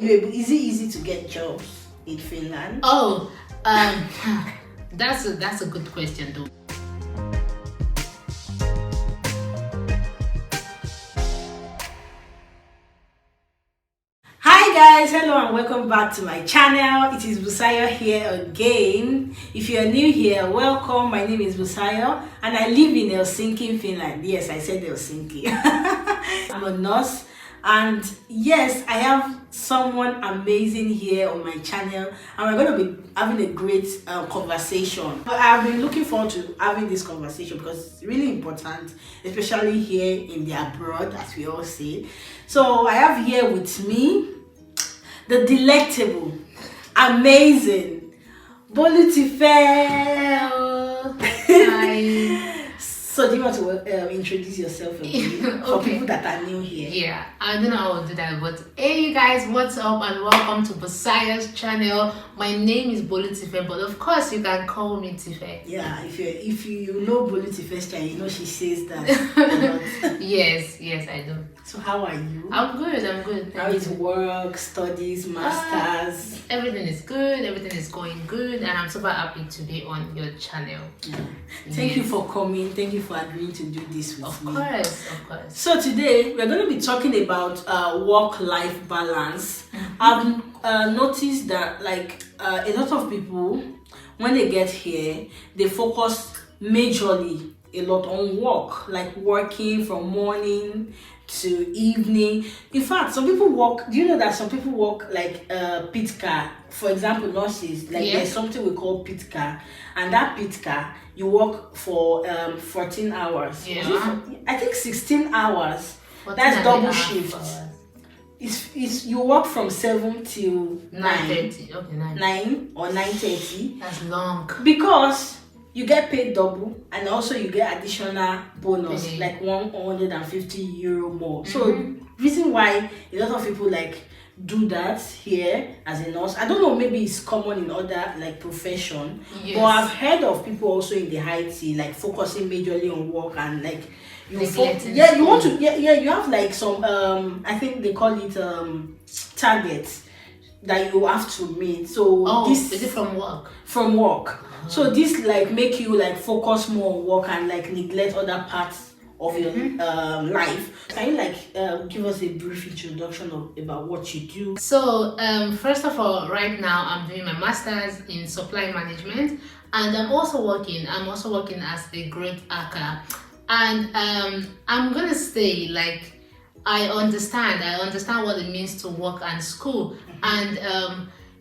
Is it easy to get jobs in Finland? Oh, that's a good question though. Hi guys, hello and welcome back to my channel. It is Busayo here again. If you are new here, welcome. My name is Busayo and I live in Helsinki, Finland. Yes, I said Helsinki. I'm a nurse, and yes, I have someone amazing here on my channel, and we're going to be having a great conversation. But I've been looking forward to having this conversation because it's really important, especially here in the abroad, as we all say. So I have here with me the delectable, amazing Bolutife. Hi. So do you want to introduce yourself a bit for people that are new here? Yeah, I don't know how to do that, but hey you guys, what's up and welcome to Busayo's channel. My name is Bolutife, but of course you can call me Tife. Yeah, if you know Bolutife's channel, you know she says that a lot. Yes, I do. So how are you? I'm good. How is work, studies, masters? Everything is good, everything is going good, and I'm super happy to be on your channel. Yeah. Thank you for coming. Thank you for agreeing to do this with me. Of course. So today we're going to be talking about work-life balance. I've noticed that a lot of people, when they get here, they focus majorly a lot on work, like working from morning to evening. In fact, some people work. Do you know that some people work like pit car? For example, nurses, there's something we call pit car, and that pit car you work for 14 hours. Yeah. I think 16 hours. That's double shift. It's you work from 7 till 9:30. Okay, 9 or 9:30. That's long. Because you get paid double, and also you get additional bonus, like 150 euro more. So reason why a lot of people do that here as a nurse, I don't know, maybe it's common in other profession. Yes. But I've heard of people also in the IT focusing majorly on work and you have some I think they call it targets that you have to meet. So is it from work? From work. So this make you focus more on work and neglect other parts of your life. Can you give us a brief introduction about what you do? So first of all, right now I'm doing my master's in supply management, and I'm also working as a grade ACA, and I'm gonna say I understand what it means to work and school, and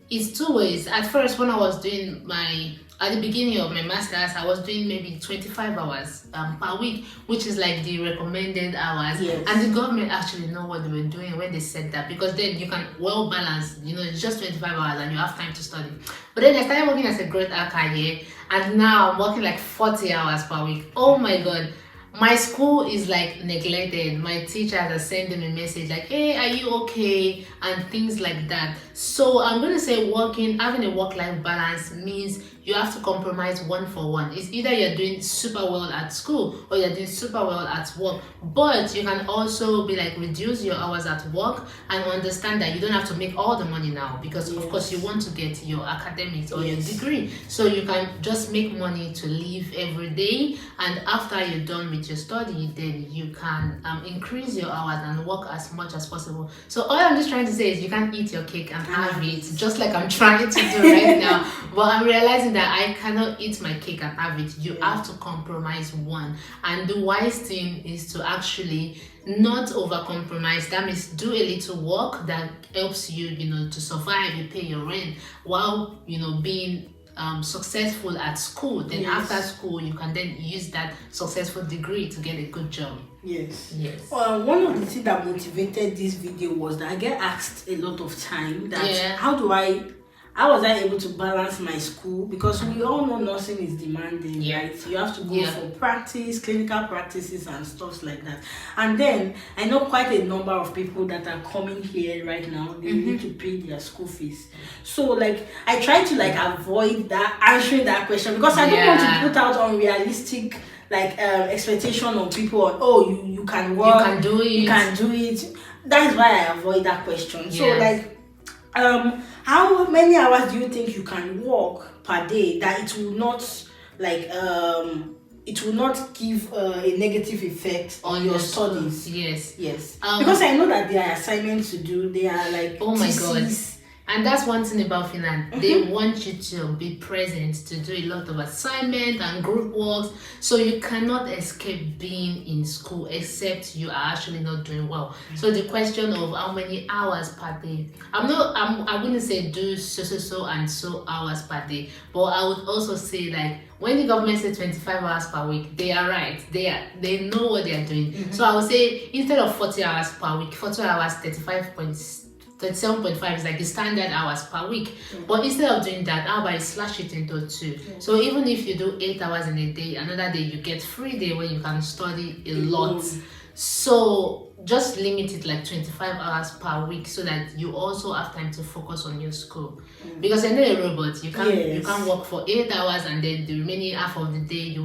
it's two ways. At first, when I was doing at the beginning of my master's, I was doing maybe 25 hours per week, which is the recommended hours. Yes. And the government actually know what they were doing when they said that, because then you can well balance, it's just 25 hours and you have time to study. But then I started working as a grade ACA here, and now I'm working 40 hours per week. Oh my God. My school is neglected. My teachers are sending me a message hey, are you okay, and things like that. So I'm gonna say having a work-life balance means you have to compromise one for one. It's either you're doing super well at school or you're doing super well at work, but you can also be reduce your hours at work and understand that you don't have to make all the money now, because of course you want to get your academics or your degree. So you can just make money to live every day, and after you're done with your study, then you can increase your hours and work as much as possible. So all I'm just trying to say is you can't eat your cake and have it, just like I'm trying to do right now. But I'm realizing that I cannot eat my cake and have it. You have to compromise one, and the wise thing is to actually not over compromise. That means do a little work that helps you to survive, you pay your rent, while being successful at school. Then after school you can then use that successful degree to get a good job. Yes. One of the things that motivated this video was that I get asked a lot of time that how was I able to balance my school, because we all know nursing is demanding, right? You have to go for practice, clinical practices and stuff like that. And then I know quite a number of people that are coming here right now. They need to pay their school fees. So I try to avoid answering that question, because I don't want to put out unrealistic expectation on people on, you can work, you can do it. That is why I avoid that question. So How many hours do you think you can work per day that it will not like it will not give a negative effect on your studies? Yes. Because I know that there are assignments to do. They are like, oh my theses. God. And that's one thing about Finland. They want you to be present, to do a lot of assignment and group works. So you cannot escape being in school except you are actually not doing well. So the question of how many hours per day, I wouldn't say do so and so hours per day, but I would also say like when the government says 25 hours per week, they are right. They know what they are doing. So I would say instead of 40 hours per week, 40 hours, 37.5 is like the standard hours per week. But instead of doing that, how about slash it into 2? So even if you do 8 hours in a day, another day you get free day where you can study a lot. So just limit it like 25 hours per week so that you also have time to focus on your school. Because you're not a robot. You can't work for 8 hours and then the remaining half of the day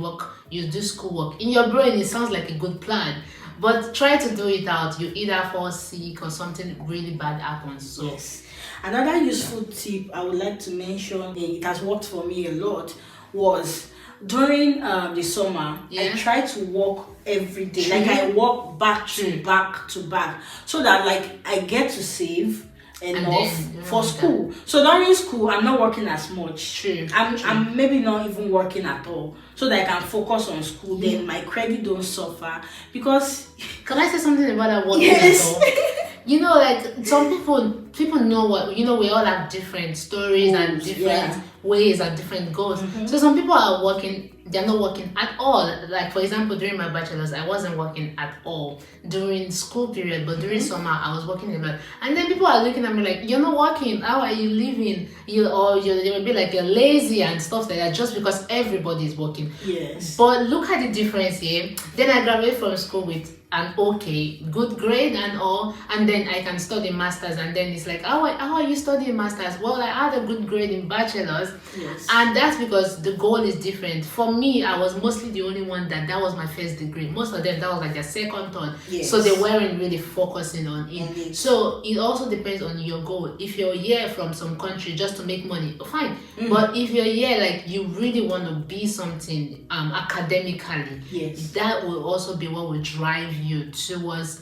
you do schoolwork. In your brain it sounds like a good plan. But try to do it out. You either fall sick or something really bad happens. So yes. Another useful tip I would like to mention, it has worked for me a lot, was during the summer, I try to work every day. Like I work back to back so that like I get to save enough for school. So during school I'm not working as much. I'm maybe not even working at all, so that I can focus on school. Then my credit don't suffer. Because can I say something about that working at all? You know, like some people know what, you know, we all have different stories and different ways and different goals. So some people are working, they're not working at all. Like for example, during my bachelor's, I wasn't working at all during school period, but during summer I was working a lot. And then people are looking at me like, you're not working, how are you living? They will be like, you're lazy and stuff like that, just because everybody is working. Yes. But look at the difference here. Then I graduated from school with an good grade and all, and then I can study masters. And then it's like, how are you studying masters? Well, I had a good grade in bachelor's. And that's because the goal is different. For me, I was mostly the only one that was my first degree. Most of them, that was like their second, third. So they weren't really focusing on it. So it also depends on your goal. If you're here from some country just to make money, fine. But if you're here like you really want to be something academically, that will also be what will drive you towards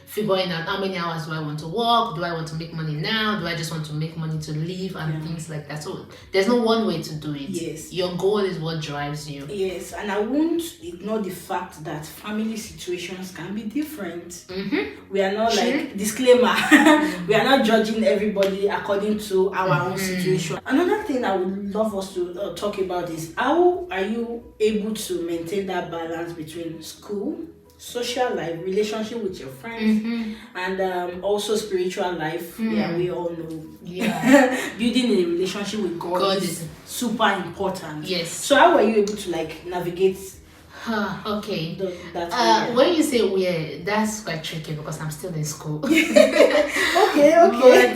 figuring out how many hours do I want to work, do I want to make money now, do I just want to make money to live, and things like that. So there's no one way to do it. Your goal is what drives you. And I won't ignore the fact that family situations can be different. We are not like, disclaimer, we are not judging everybody according to our own situation. Another thing I would love us to talk about is how are you able to maintain that balance between school, social life, relationship with your friends, and also spiritual life. We all know building a relationship with God is super important. So how were you able to like navigate that when you say weird, that's quite tricky because I'm still in school. But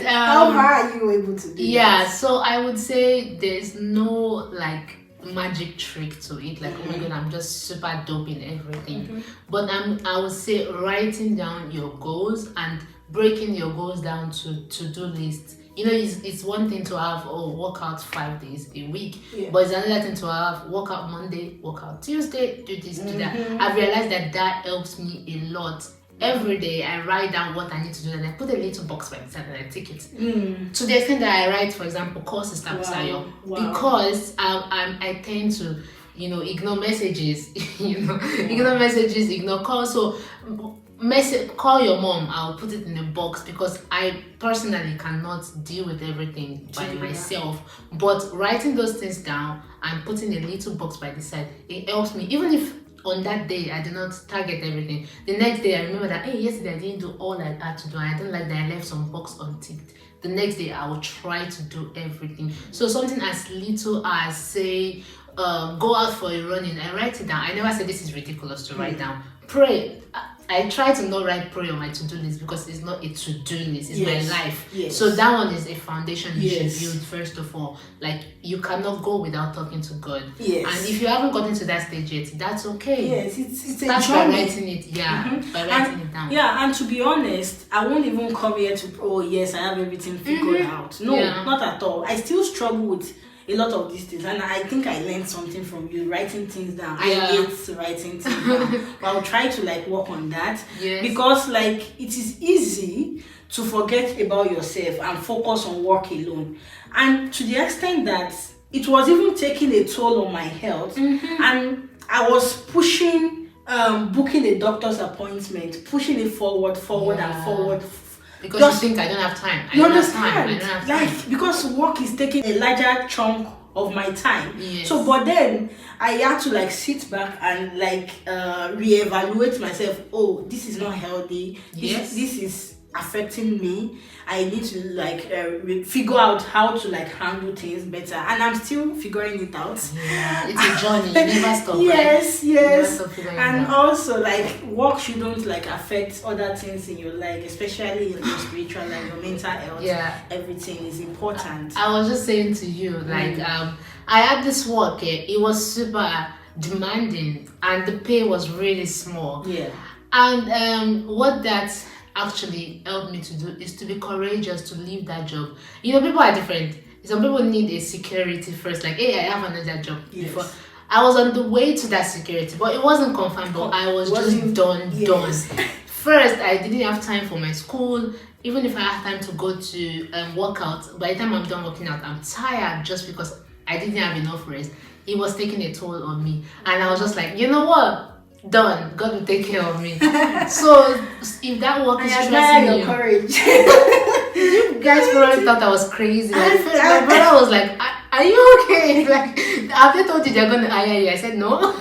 how are you able to do that? So I would say there's no like magic trick to it, like oh my god, I'm just super dope in everything. But I would say writing down your goals and breaking your goals down to do lists. You know, it's one thing to have workout 5 days a week, but it's another thing to have workout Monday, workout Tuesday, do this, do that. I've realized that helps me a lot. Every day I write down what I need to do and I put a little box by the side and I take it. To the extent that I write, for example, call Sister Busayo, because I tend to, ignore messages, ignore messages, ignore calls. So call your mom, I'll put it in a box because I personally cannot deal with everything by myself. But writing those things down and putting a little box by the side, it helps me. Even if on that day I did not target everything, the next day I remember that, hey, yesterday I didn't do all I had to do. I don't like that I left some box unticked. The next day I will try to do everything. So something as little as say go out for a running, I write it down. I never say this is ridiculous to write down. Pray. I try to not write prayer on my to-do list because it's not a to-do list, it's Yes. my life. Yes. So that one is a foundation you Yes. should build first of all. Like you cannot go without talking to God. Yes. And if you haven't gotten to that stage yet, that's okay. Yes, it's Start a by journey. writing it, by writing it down. Yeah, and to be honest, I won't even come here to, oh yes, I have everything figured out. No, not at all. I still struggle with a lot of these things, and I think I learned something from you, writing things down. I hate writing things down, but I'll try to like work on that. Yes. Because like it is easy to forget about yourself and focus on work alone, and to the extent that it was even taking a toll on my health, and I was pushing booking a doctor's appointment, pushing it forward and forward. Because Just, you think I don't have time. You understand? I don't have time. Like, because work is taking a larger chunk of my time. Yes. So, but then I had to like sit back and like reevaluate myself. Oh, this is not healthy. This is affecting me. I need to like figure out how to like handle things better, and I'm still figuring it out. Yeah, it's a journey. You never stop. Yes, right? You never stop figuring and it out. also like work shouldn't like affect other things in your life, especially in your spiritual life, your mental health. Yeah, everything is important. I was just saying to you, like I had this work. It was super demanding, and the pay was really small. Yeah, and what that actually helped me to do is to be courageous to leave that job. You know, people are different. Some people need a security first, like, hey, I have another job before. I was on the way to that security, but it wasn't confirmed, but I was just done. First, I didn't have time for my school. Even if I had time to go to work out, by the time I'm done working out, I'm tired just because I didn't have enough rest. It was taking a toll on me. And I was just like, you know what? Done. God will take care of me. So if that work is stressing you, courage. you guys probably thought I was crazy. Like, my brother was like, are you okay? Like, have they told you they're gonna hire you? I said no.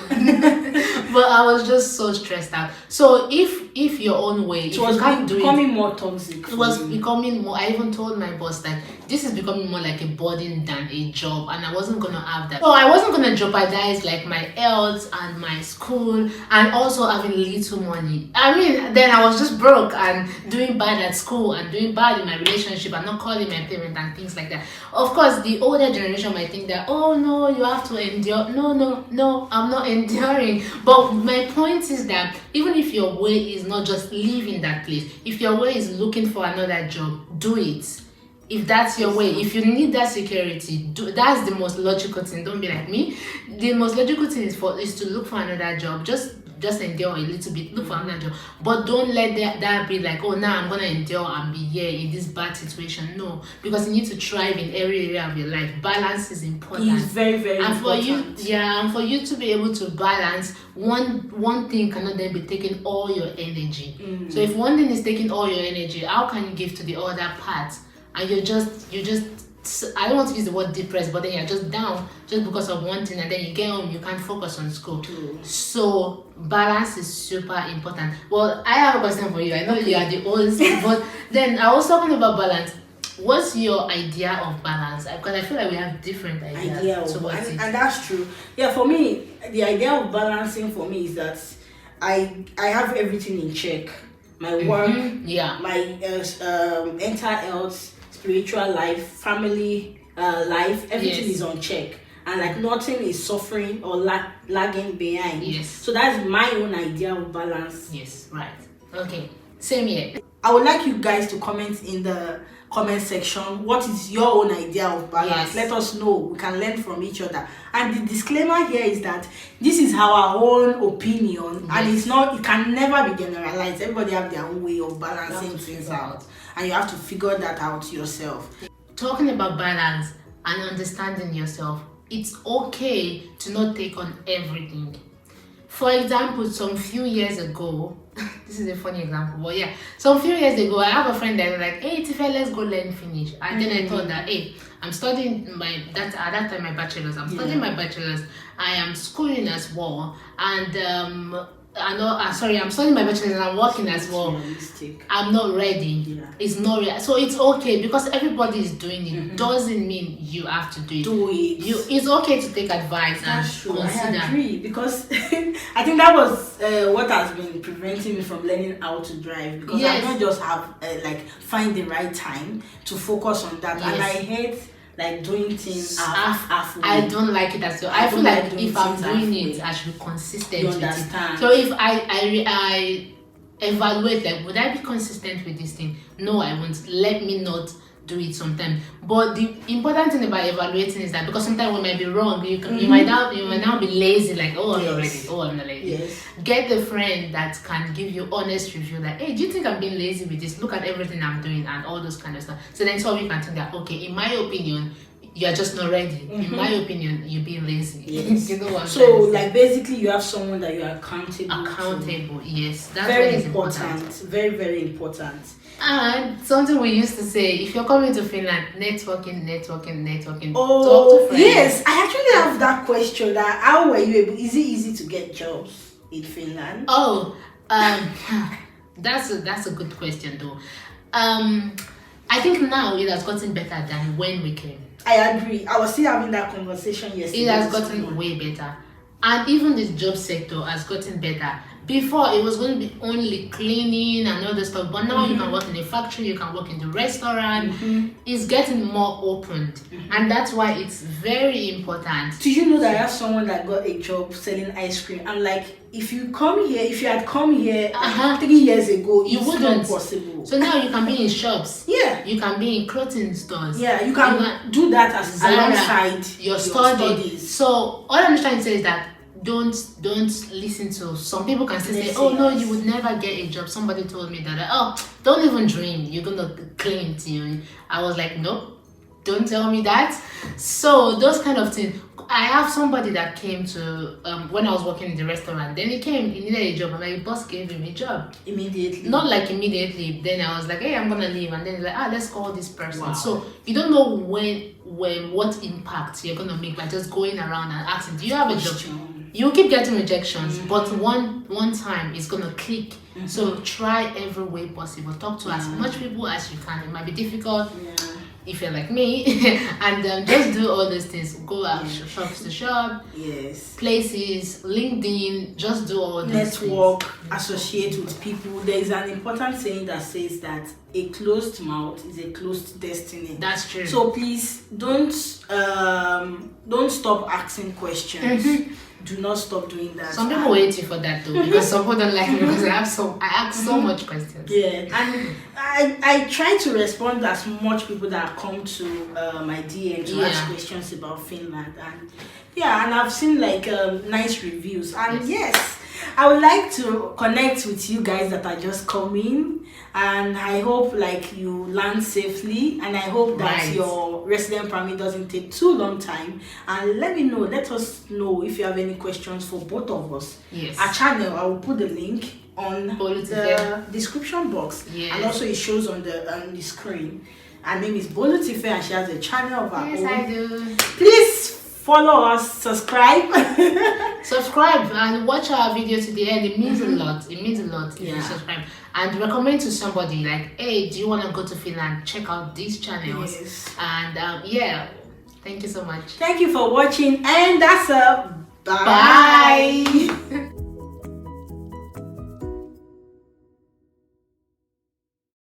But I was just so stressed out. So if your own way, it was becoming more toxic. It was becoming more. I even told my boss that this is becoming more like a burden than a job, and I wasn't gonna have that. So I wasn't gonna jeopardize like my health and my school, and also having little money. I mean, then I was just broke and doing bad at school and doing bad in my relationship and not calling my parents and things like that. Of course, the older generation might think that, oh no, you have to endure. No, I'm not enduring. But my point is that even if your way is not just leaving that place, if your way is looking for another job, do it. If that's your way, if you need that security, that's the most logical thing. Don't be like me. The most logical thing is to look for another job. Just endure a little bit, look for another job. But don't let that be like, oh, now I'm gonna endure and be here in this bad situation. No, because you need to thrive in every area of your life. Balance is important. It's very, very important. And for you to be able to balance, one thing cannot then be taking all your energy. So if one thing is taking all your energy, how can you give to the other part? And you're just I don't want to use the word depressed, but then you're just down just because of one thing, and then you get home, you can't focus on school. So balance is super important. Well, I have a question for you. I know you are the oldest, but then I was talking about balance. What's your idea of balance? Because I feel like we have different ideas towards it. And that's true. Yeah, for me, the idea of balancing for me is that I have everything in check. My work, my mental health, spiritual life, family life, everything is on check, and like nothing is suffering or lagging behind. So that's my own idea of balance. Okay, same here. I would like you guys to comment in the comment section what is your own idea of balance. Let us know. We can learn from each other. And the disclaimer here is that this is our own opinion, and it can never be generalized. Everybody have their own way of balancing things out, and you have to figure that out yourself. Talking about balance and understanding yourself, it's okay to not take on everything. For example, some few years ago, this is a funny example, but some few years ago, I have a friend that was like, hey, Tifa, let's go learn Finnish. And then I thought that, hey, I'm studying at that time my bachelor's. I'm studying my bachelor's. I am schooling as well. And I'm studying my bachelor's and I'm working as well. Realistic. I'm not ready. Yeah. It's not so it's okay because everybody is doing it. Doesn't mean you have to do it. It's okay to take advice. That's and true. consider. I agree because I think that was what has been preventing me from learning how to drive, because I don't just have find the right time to focus on that. And I hate doing things halfway. I don't like it as well. I feel like if I'm doing it, I should be consistent with it. So if I evaluate, would I be consistent with this thing? No, I won't. Let me not do it sometimes. But the important thing about evaluating is that because sometimes we might be wrong, you might now be lazy, I'm not ready. Oh, I'm not ready. Yes. Get the friend that can give you honest review, hey, do you think I'm being lazy with this? Look at everything I'm doing and all those kind of stuff. So then you can think that, okay, in my opinion, you're just not ready. In my opinion, you're being lazy. Yes. You know what I'm so basically you have someone that you are accountable to. Yes, that's very important. Very, very important. And something we used to say, if you're coming to Finland, networking. Oh, talk to friends. Yes, I actually have that question. That how were you able? Is it easy to get jobs in Finland? Oh, that's a good question though. I think now it has gotten better than when we came. I agree. I was still having that conversation yesterday. It has gotten way better, and even the job sector has gotten better. Before it was going to be only cleaning and all the stuff, but now you can work in a factory, you can work in the restaurant. It's getting more opened, and that's why it's very important. Do you know that I have someone that got a job selling ice cream? I'm like, if you had come here 3 years ago, you wouldn't not possible. So now you can be in shops. Yeah. You can be in clothing stores. Yeah, you can do that as alongside your studies. So all I'm trying to say is that don't listen to some people can still say, oh no, you would never get a job. Somebody told me that, oh, don't even dream you're gonna cling to you. I was like, nope, don't tell me that. So those kind of things. I have somebody that came to when I was working in the restaurant. Then he needed a job, and my boss gave him a job immediately. Not immediately. Then I was like, hey, I'm gonna leave, and then he's like, let's call this person. Wow. So you don't know when what impact you're gonna make by just going around and asking, do you have a job? You keep getting rejections, but one time it's gonna click. So try every way possible. Talk to as much people as you can. It might be difficult. If you're like me, and just do all those things. Go out shops to shop, places, LinkedIn, just do all those network, associate with people. There is an important saying that says that a closed mouth is a closed destiny. That's true. So please don't stop asking questions. Do not stop doing that. Some people hate you for that though, because some people don't like me because I ask so much questions. Yeah, and I try to respond as much people that come to my DM to ask questions about Finland, and I've seen nice reviews, and yes, I would like to connect with you guys that are just coming, and I hope you land safely, and I hope that your resident permit doesn't take too long time. And let us know if you have any questions for both of us. Yes. Our channel, I will put the link on the description box, and also it shows on the screen. Her name is Bolutife, and she has a channel of her own. Yes, I do. Please follow us, subscribe and watch our video to the end. It means a lot. It means a lot if you subscribe, and recommend to somebody hey, do you want to go to Finland? Check out these channels. And thank you so much. Thank you for watching, and that's a bye.